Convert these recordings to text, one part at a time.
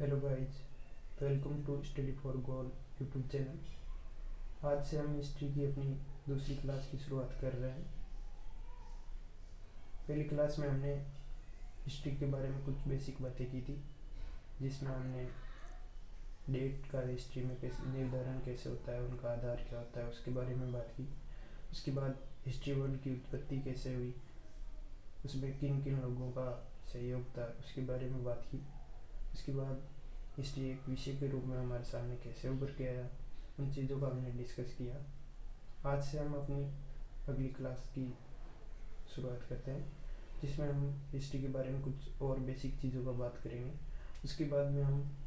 Hello guys, welcome to study for goal YouTube channel. आज से हम हिस्ट्री की अपनी दूसरी क्लास की शुरुआत कर रहे हैं। पहली क्लास में हमने हिस्ट्री के बारे में कुछ बेसिक बातें की थी, जिसमें हमने डेट का हिस्ट्री में कैसे निर्धारण कैसे होता है, उनका आधार क्या होता है, उसके बारे में बात की। उसके बाद हिस्ट्री वर्ड की उत्पत्ति कैसे हुई, उसमें किन किन लोगों का सहयोग था, उसके बारे में बात की। उसके बाद हिस्ट्री एक विषय के रूप में हमारे सामने कैसे उभर के आया, उन चीज़ों का हमने डिस्कस किया। आज से हम अपनी अगली क्लास की शुरुआत करते हैं, जिसमें हम हिस्ट्री के बारे में कुछ और बेसिक चीज़ों का बात करेंगे। उसके बाद में हम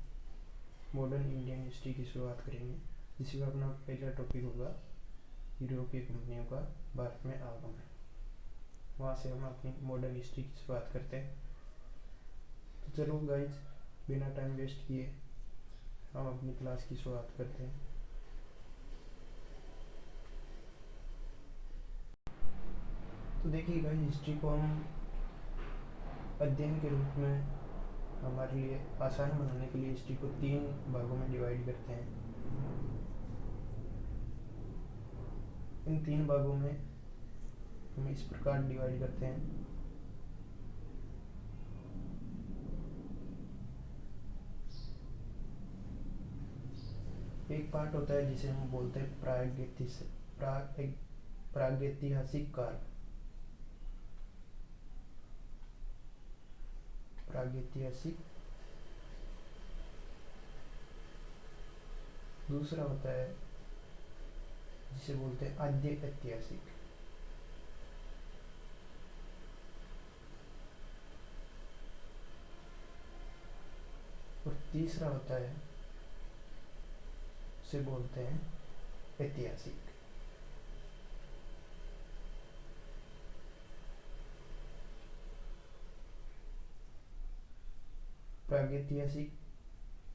मॉडर्न इंडियन हिस्ट्री की शुरुआत करेंगे, जिसमें अपना पहला टॉपिक होगा यूरोपीय कंपनियों का भारत में आगमन। वहाँ से हम अपनी मॉडर्न हिस्ट्री की शुरुआत करते हैं। तो चलो गाइज, बिना टाइम वेस्ट किए हम अपनी क्लास की शुरुआत करते हैं। तो देखिए गाइज, हिस्ट्री को हम अध्ययन के रूप में हमारे लिए आसान बनाने के लिए हिस्ट्री को 3 भागों में डिवाइड करते हैं। इन 3 भागों में हम इस प्रकार डिवाइड करते हैं। एक पार्ट होता है जिसे हम बोलते हैं प्रागैतिहासिक काल। प्रागैतिहासिक। दूसरा होता है जिसे बोलते हैं आद्य ऐतिहासिक। और तीसरा होता है, उसे बोलते हैं ऐतिहासिक। प्रागैतिहासिक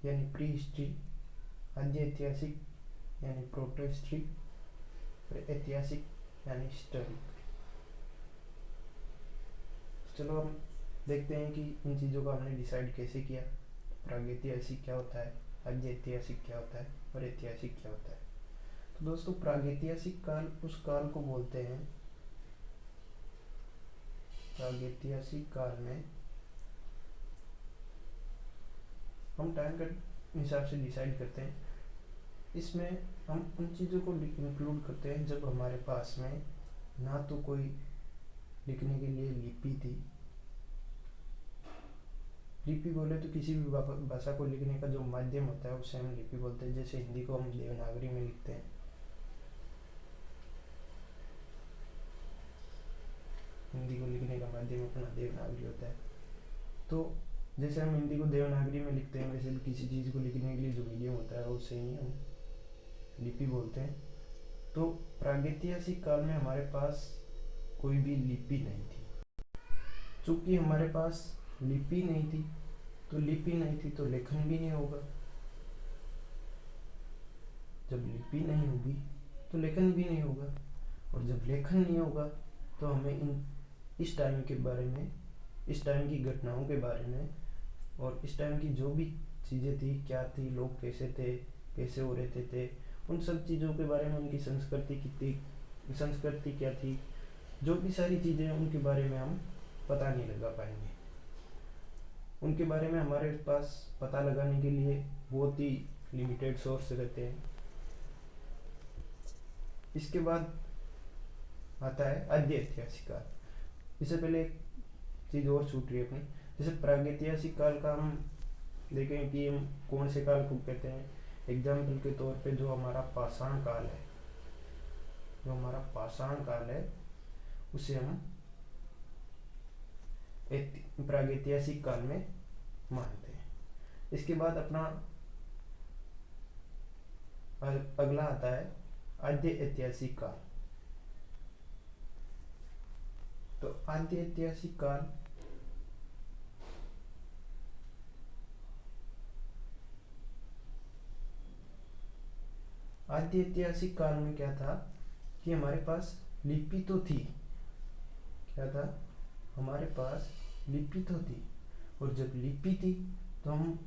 यानी प्री हिस्ट्री, आद्य ऐतिहासिक यानी प्रोटो हिस्ट्री, और ऐतिहासिक यानी हिस्टोरिक। चलो हम देखते हैं कि इन चीज़ों का हमने डिसाइड कैसे किया। प्रागैतिहासिक क्या होता है, आद्य ऐतिहासिक क्या होता है और ऐतिहासिक क्या होता है। तो दोस्तों, प्रागैतिहासिक काल उस काल को बोलते हैं, प्रागैतिहासिक काल में हम टाइम के हिसाब से डिसाइड करते हैं। इसमें हम उन चीज़ों को इंक्लूड करते हैं जब हमारे पास में ना तो कोई लिखने के लिए लिपि थी। लिपि बोले तो किसी भी भाषा को लिखने का जो माध्यम होता है उसे हम लिपि बोलते हैं। जैसे हिंदी को हम देवनागरी में लिखते हैं, हिंदी को लिखने का माध्यम अपना देवनागरी होता है। तो जैसे हम हिंदी को देवनागरी में लिखते हैं, वैसे भी किसी चीज़ को लिखने के लिए जो मीडियम होता है उसे ही हम लिपि बोलते हैं। तो प्रागैतिहासिक काल में हमारे पास कोई भी लिपि नहीं थी। चूंकि हमारे पास लिपि नहीं थी, तो लिपि नहीं थी तो लेखन भी नहीं होगा। जब लिपि नहीं होगी तो लेखन भी नहीं होगा, और जब लेखन नहीं होगा तो हमें इस टाइम के बारे में, इस टाइम की घटनाओं के बारे में, और इस टाइम की जो भी चीज़ें थी, क्या थी, लोग कैसे थे, कैसे हो रहते थे, उन सब चीज़ों के बारे में, उनकी संस्कृति कितनी, संस्कृति क्या थी, जो भी सारी चीज़ें उनके बारे में हम पता नहीं लगा पाएंगे। उनके बारे में हमारे पास पता लगाने के लिए बहुत ही लिमिटेड सोर्स रहते हैं। इसके बाद आता है आद्य ऐतिहासिक काल। इससे पहले एक चीज़ और छूट रही है अपनी। जैसे प्रागैतिहासिक काल का हम देखें कि हम कौन से काल को कहते हैं। एग्जाम्पल के तौर पे जो हमारा पाषाण काल है, जो हमारा पाषाण काल है उसे हम प्रागैतिहासिक काल में मानते हैं। इसके बाद अपना अगला आता है आद्य ऐतिहासिक काल। तो आद्य ऐतिहासिक काल आद्य ऐतिहासिक काल में क्या था कि हमारे पास लिपि तो थी। क्या था? हमारे पास लिपि तो थी, और जब लिपि थी तो हम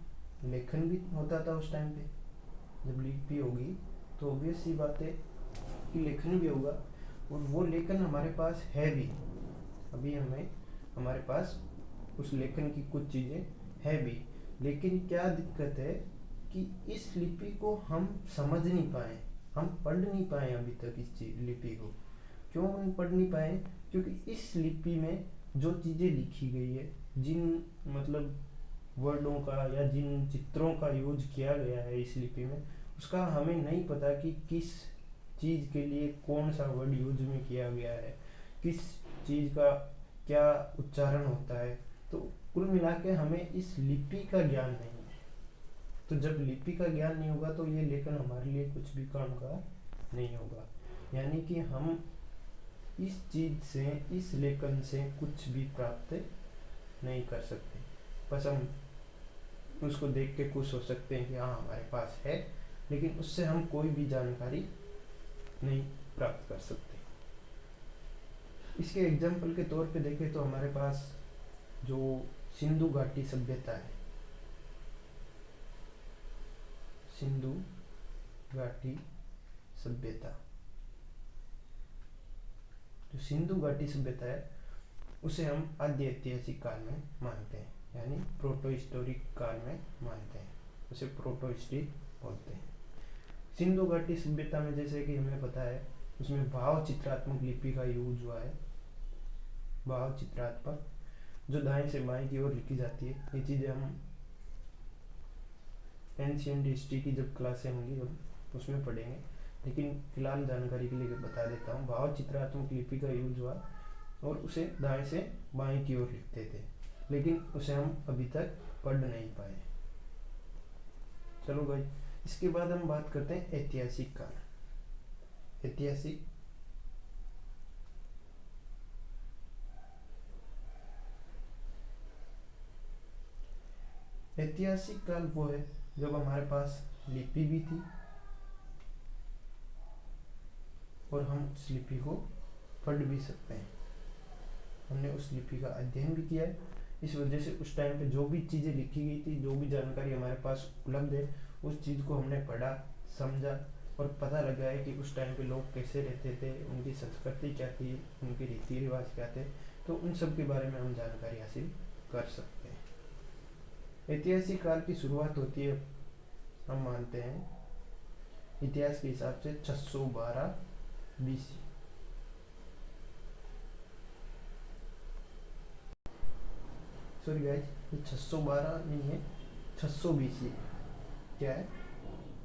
लेखन भी होता था उस टाइम पे। जब लिपि होगी तो ऑब्वियस सी बात है कि लेखन भी होगा, और वो लेखन हमारे पास है भी। अभी हमारे पास उस लेखन की कुछ चीज़ें है भी, लेकिन क्या दिक्कत है कि इस लिपि को हम समझ नहीं पाए, हम पढ़ नहीं पाए अभी तक इस लिपि को। क्यों हम पढ़ नहीं पाए? क्योंकि इस लिपि में जो चीज़ें लिखी गई है, जिन मतलब वर्डों का या जिन चित्रों का यूज किया गया है इस लिपि में, उसका हमें नहीं पता कि किस चीज़ के लिए कौन सा वर्ड यूज में किया गया है, किस चीज़ का क्या उच्चारण होता है। तो कुल मिला के हमें इस लिपि का ज्ञान नहीं है। तो जब लिपि का ज्ञान नहीं होगा तो ये लेखन हमारे लिए कुछ भी काम का नहीं होगा। यानी कि हम इस चीज़ से, इस लेखन से कुछ भी प्राप्त नहीं कर सकते। बस हम उसको देख के खुश हो सकते हैं कि हाँ हमारे पास है, लेकिन उससे हम कोई भी जानकारी नहीं प्राप्त कर सकते। इसके एग्जाम्पल के तौर पे देखें तो हमारे पास जो सिंधु घाटी सभ्यता है, सिंधु घाटी सभ्यता, जो सिंधु घाटी सभ्यता है उसे हम आद्य ऐतिहासिक काल में मानते हैं, यानी प्रोटो हिस्टोरिक काल में मानते हैं, उसे प्रोटो हिस्ट्री बोलते हैं। सिंधु घाटी सभ्यता में जैसे कि हमें पता है उसमें भाव चित्रात्मक लिपि का यूज हुआ है। भाव चित्रात्मक जो दाएं से बाएं की ओर लिखी जाती है, ये चीज़ें हम एंशिएंट हिस्ट्री की जब क्लासें होंगी हम उसमें पढ़ेंगे, लेकिन फिलहाल जानकारी के लिए बता देता हूँ। भाव चित्रात्मक लिपि का यूज हुआ और उसे दाएं से बाएं की ओर लिखते थे, लेकिन उसे हम अभी तक पढ़ नहीं पाए। चलो भाई, इसके बाद हम बात करते हैं ऐतिहासिक काल। ऐतिहासिक काल वो है जब हमारे पास लिपि भी थी और हम उस लिपि को पढ़ भी सकते हैं। हमने उस लिपि का अध्ययन भी किया है, इस वजह से उस टाइम पे जो भी चीज़ें लिखी गई थी, जो भी जानकारी हमारे पास उपलब्ध है, उस चीज़ को हमने पढ़ा, समझा और पता लगा है कि उस टाइम पे लोग कैसे रहते थे, उनकी संस्कृति क्या थी, उनके रीति रिवाज क्या थे। तो उन सब के बारे में हम जानकारी हासिल कर सकते हैं। ऐतिहासिक काल की शुरुआत होती है, हम मानते हैं इतिहास के हिसाब से 612 BC। सॉरी गाइज, ये 612 नहीं है, 600 BC। क्या है?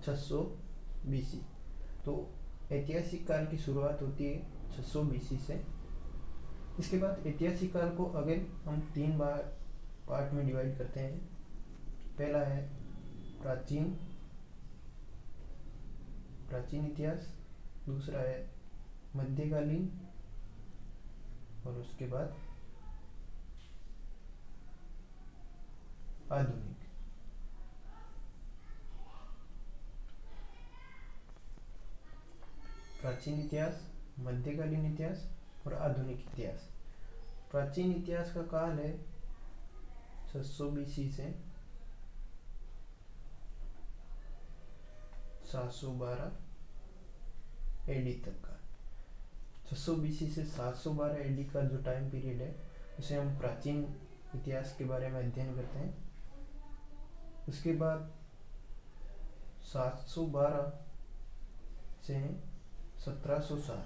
600 BC। तो ऐतिहासिक काल की शुरुआत होती है 600 BC से। इसके बाद ऐतिहासिक काल को अगर हम 3 बार पार्ट में डिवाइड करते हैं। पहला है प्राचीन इतिहास, दूसरा है मध्यकालीन, और उसके बाद आधुनिक। प्राचीन इतिहास, मध्यकालीन इतिहास और आधुनिक इतिहास। प्राचीन इतिहास का काल है 600 BC से 712 AD तक का। 600 BC से 712 AD का जो टाइम पीरियड है उसे हम प्राचीन इतिहास के बारे में अध्ययन करते हैं। उसके बाद 712 से 1707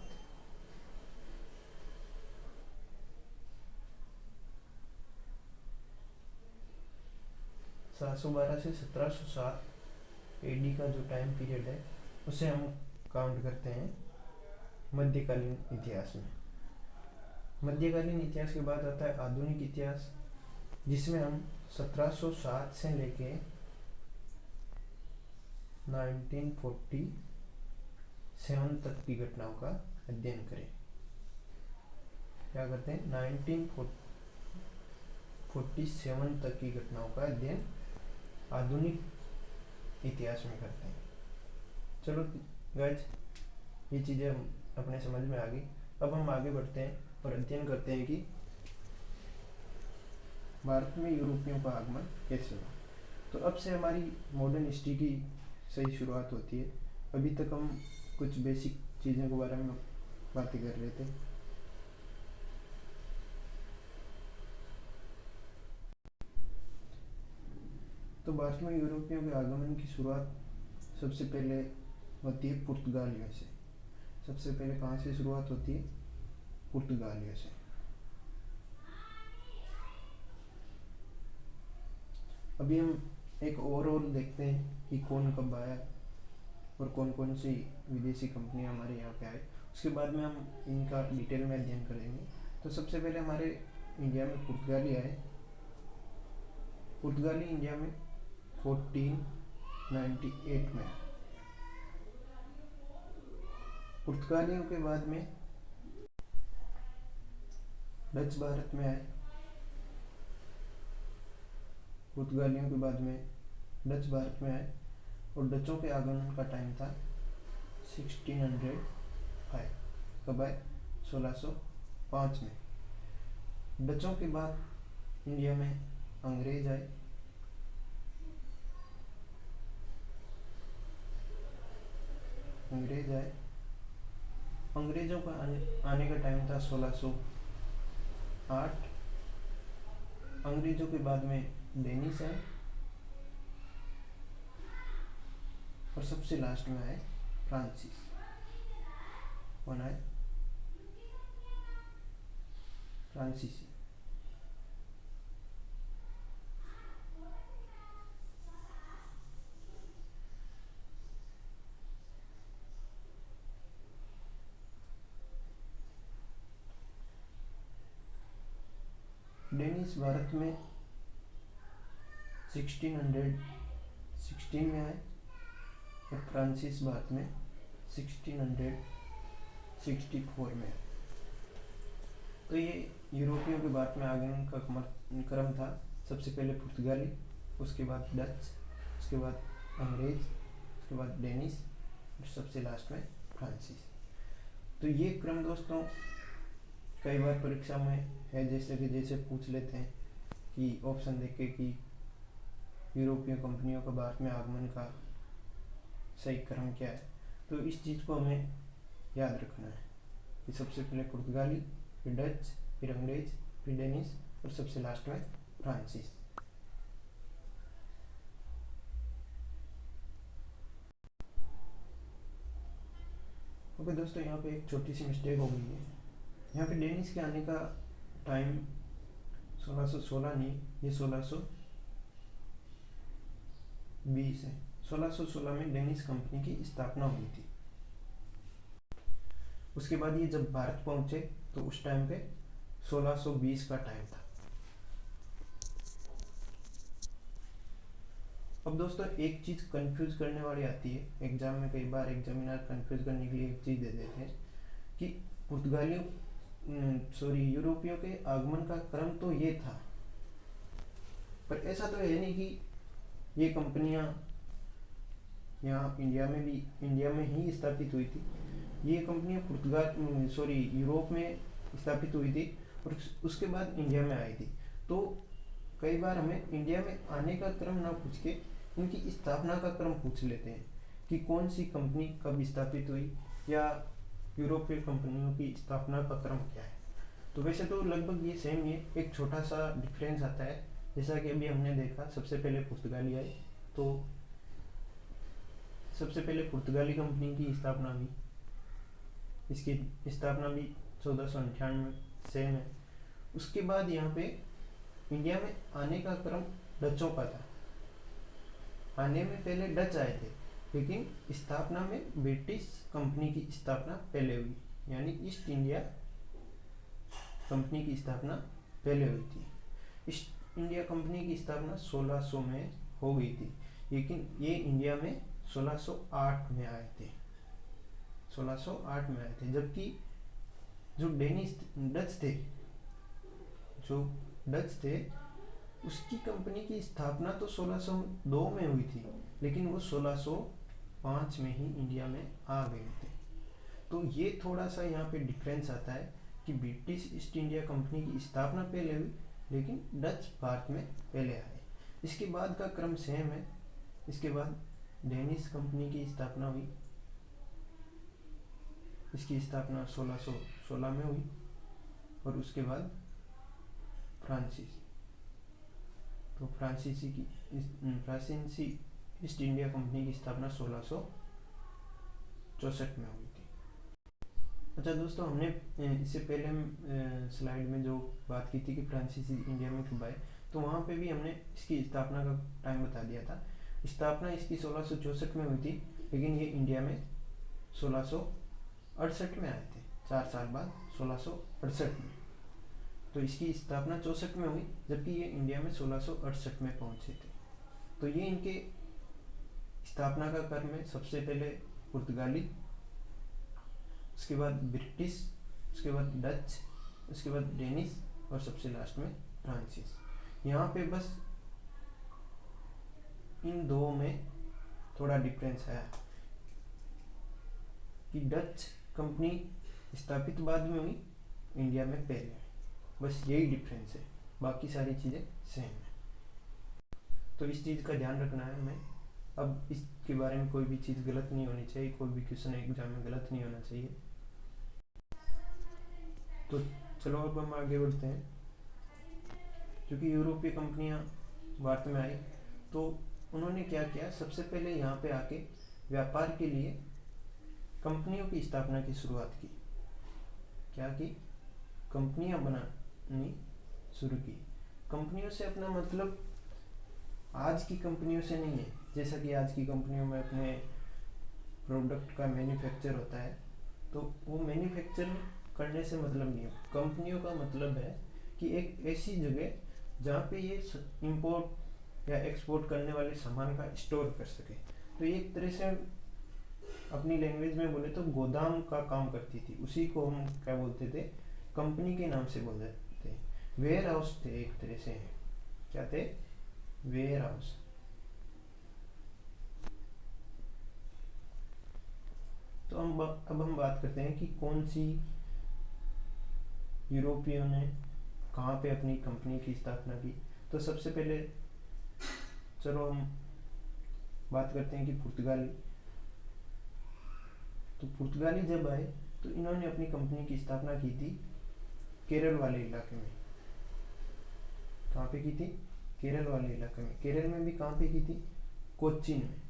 712 से 1707 AD का जो टाइम पीरियड है उसे हम काउंट करते हैं मध्यकालीन इतिहास में। मध्यकालीन इतिहास के बाद आता है आधुनिक इतिहास, जिसमें हम 1707 से लेके 1947 तक की घटनाओं का अध्ययन करें। क्या करते हैं? 1947 तक की घटनाओं का अध्ययन आधुनिक इतिहास में करते हैं। चलो गाइज, ये चीज़ें हम अपने समझ में आ गई। अब हम आगे बढ़ते हैं और अध्ययन करते हैं कि भारत में यूरोपियों का आगमन कैसे हुआ। तो अब से हमारी मॉडर्न हिस्ट्री की सही शुरुआत होती है। अभी तक हम कुछ बेसिक चीज़ों के बारे में बातें कर रहे थे। तो भारत में यूरोपियों के आगमन की शुरुआत सबसे पहले होती है पुर्तगालियों से। सबसे पहले कहाँ से शुरुआत होती है? पुर्तगालियों से। अभी हम एक ओवरऑल देखते हैं कि कौन कब आया और कौन कौन सी विदेशी कंपनियां हमारे यहाँ पे आई। उसके बाद में हम इनका डिटेल में अध्ययन करेंगे। तो सबसे पहले हमारे इंडिया में पुर्तगाली आए। पुर्तगाली इंडिया में 1498 में। पुर्तगालियों के बाद में डच भारत में आए। पुर्तगालियों के बाद में डच भारत में आए और डचों के आगमन का टाइम था 1605। कब आए? 1605 में। डचों के बाद इंडिया में अंग्रेज आए। अंग्रेजों का आने का टाइम था 1608। अंग्रेजों के बाद में डेनिस आए और सबसे लास्ट में आए फ्रांसीसी। कौन आए? फ्रांसीसी। डेनिस भारत में 1616 में आए और फ्रांसीसी भारत में 1664 में। तो ये यूरोपियों के भारत में आगमन का क्रम था। सबसे पहले पुर्तगाली, उसके बाद डच, उसके बाद अंग्रेज, उसके बाद डेनिस और सबसे लास्ट में फ्रांसीसी। तो ये क्रम दोस्तों कई बार परीक्षा में है, जैसे पूछ लेते हैं कि ऑप्शन देख के कि यूरोपीय कंपनियों का भारत में आगमन का सही क्रम क्या है। तो इस चीज़ को हमें याद रखना है कि सबसे पहले पुर्तगाली, फिर डच, फिर अंग्रेज, फिर डेनिस और सबसे लास्ट में फ्रांसीसी। ओके दोस्तों, यहाँ पे एक छोटी सी मिस्टेक हो गई है। यहाँ पे डेनिस के आने का टाइम 1616 नहीं, ये 1620 है। 1616 में डेनिस कंपनी की स्थापना हुई थी। उसके बाद ये जब भारत पहुंचे तो उस टाइम पे 1620 का टाइम था। अब दोस्तों एक चीज़ कंफ्यूज करने वाली आती है एग्जाम में। कई बार एग्जामिनर कंफ्यूज करने के लिए एक चीज़ दे देते हैं कि यूरोपियों के आगमन का क्रम तो ये था, पर ऐसा तो है नहीं कि ये कंपनियां यहाँ इंडिया में ही स्थापित हुई थी। ये कंपनियां यूरोप में स्थापित हुई थी और उसके बाद इंडिया में आई थी। तो कई बार हमें इंडिया में आने का क्रम ना पूछ के इनकी स्थापना का क्रम पूछ लेते हैं कि कौन सी कंपनी कब स्थापित हुई या यूरोपीय कंपनियों की स्थापना का क्रम क्या है। तो वैसे तो लगभग ये सेम ही है, एक छोटा सा डिफरेंस आता है। जैसा कि अभी हमने देखा, सबसे पहले पुर्तगाली आई, तो सबसे पहले पुर्तगाली कंपनी की स्थापना हुई। इसकी स्थापना भी 1498 में सेम है। उसके बाद यहाँ पे इंडिया में आने का क्रम डचों का था। आने में पहले डच आए थे, लेकिन स्थापना में ब्रिटिश कंपनी की स्थापना पहले हुई, यानी ईस्ट इंडिया कंपनी की स्थापना पहले हुई थी। ईस्ट इंडिया कंपनी की स्थापना 1600 में हो गई थी, लेकिन ये इंडिया में 1608 में आए थे। 1608 में आए थे, जबकि जो डच थे उसकी कंपनी की स्थापना तो 1602 में हुई थी, लेकिन वो 1605 में ही इंडिया में आ गए थे। तो ये थोड़ा सा यहाँ पे डिफरेंस आता है कि ब्रिटिश ईस्ट इंडिया कंपनी की स्थापना पहले हुई, लेकिन डच भारत में पहले आए। इसके बाद का क्रम सेम है। इसके बाद डेनिश कंपनी की स्थापना हुई। इसकी स्थापना 1616 में हुई। और उसके बाद फ्रांसीसी, तो फ्रांसीसी ईस्ट इंडिया कंपनी की स्थापना 1664 में हुई थी। अच्छा दोस्तों, हमने इससे पहले स्लाइड में जो बात की थी कि फ्रांसीसी इंडिया में कब आए, तो वहाँ पे भी हमने इसकी स्थापना का टाइम बता दिया था। स्थापना इसकी 1664 में हुई थी, लेकिन ये इंडिया में 1668 में आए थे, 4 साल बाद 1668 में। तो इसकी स्थापना 64 में हुई, जबकि ये इंडिया में 1668 में पहुंचे थे। तो ये इनके स्थापना का क्रम है। सबसे पहले पुर्तगाली, उसके बाद ब्रिटिश, उसके बाद डच, उसके बाद डेनिश और सबसे लास्ट में फ्रांसीस। यहाँ पे बस इन दो में थोड़ा डिफरेंस है कि डच कंपनी स्थापित बाद में हुई, इंडिया में पहले। बस यही डिफरेंस है, बाकी सारी चीज़ें सेम है। तो इस चीज़ का ध्यान रखना है हमें। अब इसके बारे में कोई भी चीज़ गलत नहीं होनी चाहिए, कोई भी क्वेश्चन एग्जाम में गलत नहीं होना चाहिए। तो चलो अब हम आगे बढ़ते हैं। क्योंकि यूरोपीय कंपनियां भारत में आई, तो उन्होंने क्या किया, सबसे पहले यहाँ पे आके व्यापार के लिए कंपनियों की स्थापना की शुरुआत की। क्या की? कंपनियां बनानी शुरू की। कंपनियों से अपना मतलब आज की कंपनियों से नहीं है। जैसा कि आज की कंपनियों में अपने प्रोडक्ट का मैन्युफैक्चर होता है, तो वो मैन्युफैक्चर करने से मतलब नहीं है। कंपनियों का मतलब है कि एक ऐसी जगह जहाँ पे ये इंपोर्ट या एक्सपोर्ट करने वाले सामान का स्टोर कर सके। तो ये एक तरह से अपनी लैंग्वेज में बोले तो गोदाम का काम करती थी। उसी को हम क्या बोलते थे, कंपनी के नाम से बोलते थे। वेयर हाउस थे एक तरह से। क्या थे? Warehouse. तो अब हम बात करते हैं कि कौन सी यूरोपियों ने कहाँ पे अपनी कंपनी की स्थापना की। तो सबसे पहले चलो हम बात करते हैं कि पुर्तगाली। तो पुर्तगाली जब आए तो इन्होंने अपनी कंपनी की स्थापना की थी केरल वाले इलाके में। कहाँ पे की थी? केरल वाले इलाके में। केरल में भी कहाँ पे की थी? कोच्चिन में।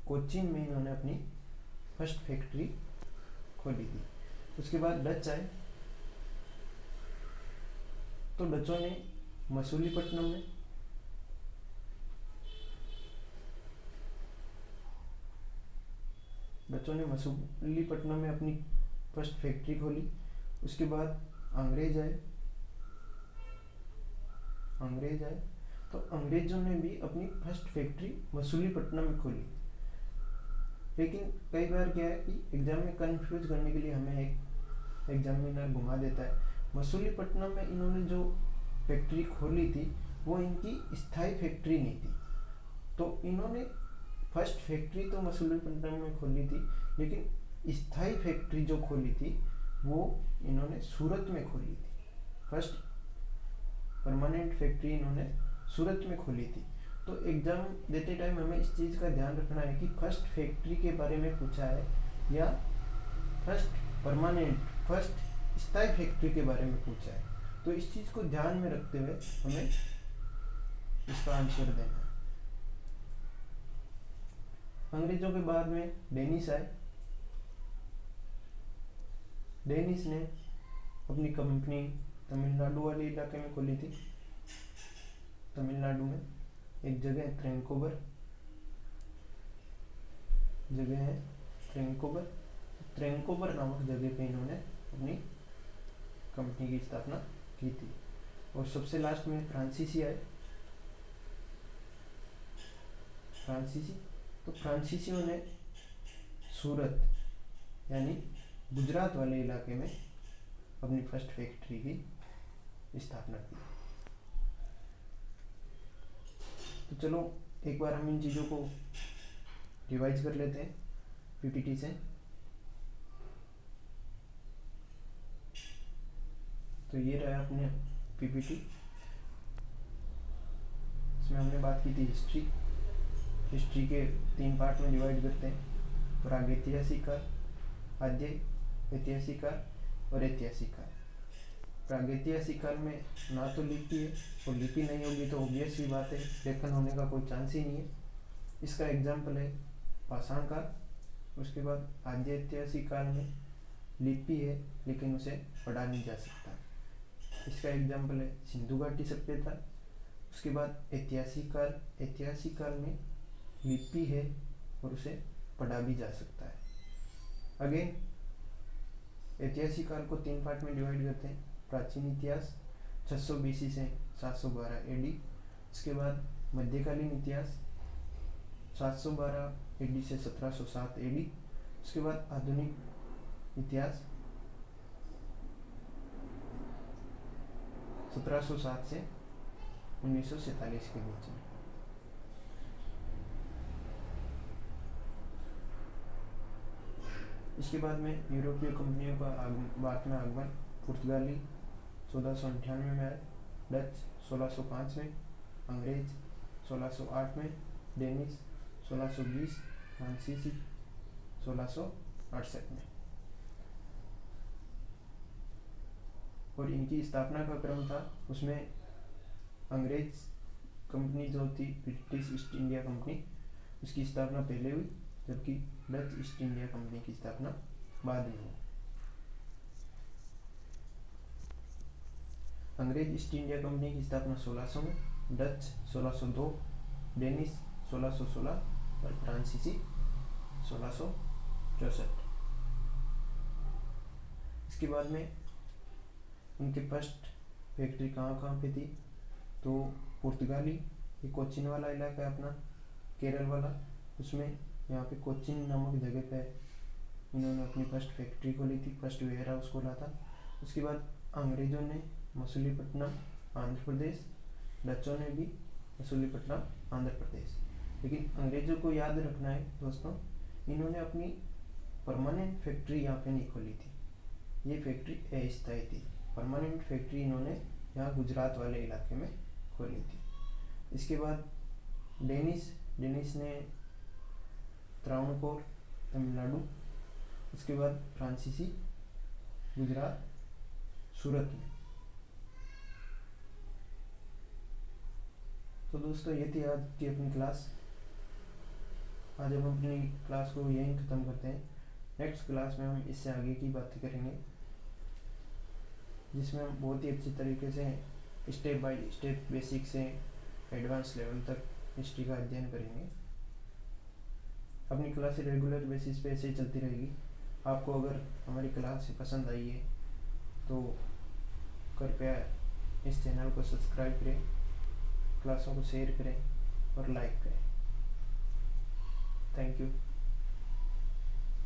कोच्चिन में इन्होंने अपनी फर्स्ट फैक्ट्री खोली थी। उसके बाद डच आए, तो डचों ने मसूलीपट्टनम में, मसूलीपट्टनम में अपनी फर्स्ट फैक्ट्री खोली। उसके बाद अंग्रेज आए। तो अंग्रेजों ने भी अपनी फर्स्ट फैक्ट्री मसूलीपट्टनम में खोली। लेकिन कई बार क्या है कि एग्जाम में कंफ्यूज करने के लिए हमें एक एग्जामिनर घुमा देता है। मसूलीपट्टनम में इन्होंने जो फैक्ट्री खोली थी वो इनकी स्थायी फैक्ट्री नहीं थी। तो इन्होंने फर्स्ट फैक्ट्री तो मसूलीपट्टनम में खोली थी, लेकिन स्थायी फैक्ट्री जो खोली थी वो इन्होंने सूरत में खोली थी। फर्स्ट परमानेंट फैक्ट्री इन्होंने सूरत में खोली थी। तो एग्जाम देते टाइम हमें इस चीज़ का ध्यान रखना है कि फर्स्ट फैक्ट्री के बारे में पूछा है या फर्स्ट स्थायी फैक्ट्री के बारे में पूछा है। तो इस चीज़ को ध्यान में रखते हुए हमें इसका आंसर देना है। अंग्रेजों के बाद में डेनिश आए। डेनिश ने अपनी कंपनी तमिलनाडु वाले इलाके में खोली थी। तमिलनाडु में एक जगह है ट्रैंकोबर, ट्रैंकोबर नामक जगह पे इन्होंने अपनी कंपनी की स्थापना की थी। और सबसे लास्ट में फ्रांसीसी आए। तो फ्रांसीसियों ने सूरत यानी गुजरात वाले इलाके में अपनी फर्स्ट फैक्ट्री की स्थापना की। तो चलो एक बार हम इन चीज़ों को रिवाइज कर लेते हैं पीपीटी से। तो ये रहा अपने पीपीटी। उसमें हमने बात की थी हिस्ट्री के 3 पार्ट में डिवाइड करते हैं, प्रागैतिहासिक काल, आद्य ऐतिहासिक काल और ऐतिहासिक काल। प्रागैतिहासिक काल में ना तो लिपि है, और लिपि नहीं होगी तो ऑब्वियस सी बात है लेखन होने का कोई चांस ही नहीं है। इसका एग्जाम्पल है पाषाण काल। उसके बाद आद्य ऐतिहासिक काल में लिपि है लेकिन उसे पढ़ा नहीं जा सकता, इसका एग्जाम्पल है सिंधु घाटी सभ्यता। उसके बाद ऐतिहासिक काल में लिपि है और उसे पढ़ा भी जा सकता है। अगेन ऐतिहासिक काल को 3 पार्ट में डिवाइड करते हैं, प्राचीन इतिहास 600 BC से 712 AD। उसके बाद मध्यकालीन इतिहास 712 AD से 1707 AD। उसके बाद आधुनिक इतिहास 1707 से 1947 के बीच में। इसके बाद में यूरोपीय कंपनियों का भारत में आगमन, पुर्तगाली 1498 में आए, डच 1605 में, अंग्रेज 1608 में, डेनिश 1620, फ्रांसीसी 1668 में। और इनकी स्थापना का क्रम था, उसमें अंग्रेज कंपनी जो थी ब्रिटिश ईस्ट इंडिया कंपनी, उसकी स्थापना पहले हुई, जबकि डच ईस्ट इंडिया कंपनी की स्थापना बाद में हुई। अंग्रेज ईस्ट इंडिया कंपनी की स्थापना 1600 में, डच 1602, डेनिश 1616 और फ्रांसीसी 1664। इसके बाद में उनके फर्स्ट फैक्ट्री कहाँ पे थी, तो पुर्तगाली, ये कोचिन वाला इलाका है अपना, केरल वाला, उसमें यहाँ पे कोचिन नामक जगह पे इन्होंने अपनी फर्स्ट फैक्ट्री खोली थी, फर्स्ट वेयर हाउस खोला था। उसके बाद अंग्रेज़ों ने मसूलीपट्टनम आंध्र प्रदेश, डचों ने भी मसूलीपट्टनम आंध्र प्रदेश। लेकिन अंग्रेज़ों को याद रखना है दोस्तों, इन्होंने अपनी परमानेंट फैक्ट्री यहाँ पे नहीं खोली थी, ये फैक्ट्री अस्थायी थी। परमानेंट फैक्ट्री इन्होंने यहाँ गुजरात वाले इलाके में खोली थी। इसके बाद डेनिश ने त्रावणकोर तमिलनाडु, उसके बाद फ्रांसीसी गुजरात सूरत में। तो दोस्तों ये थी आज की अपनी क्लास। आज हम अपनी क्लास को यहीं ख़त्म करते हैं। नेक्स्ट क्लास में हम इससे आगे की बातें करेंगे, जिसमें हम बहुत ही अच्छी तरीके से स्टेप बाय स्टेप बेसिक से एडवांस लेवल तक हिस्ट्री का अध्ययन करेंगे। अपनी क्लास रेगुलर बेसिस पे ऐसे ही चलती रहेगी। आपको अगर हमारी क्लास पसंद आई है तो कृपया इस चैनल को सब्सक्राइब करें, क्लासों को शेयर करें और लाइक करें। Thank you.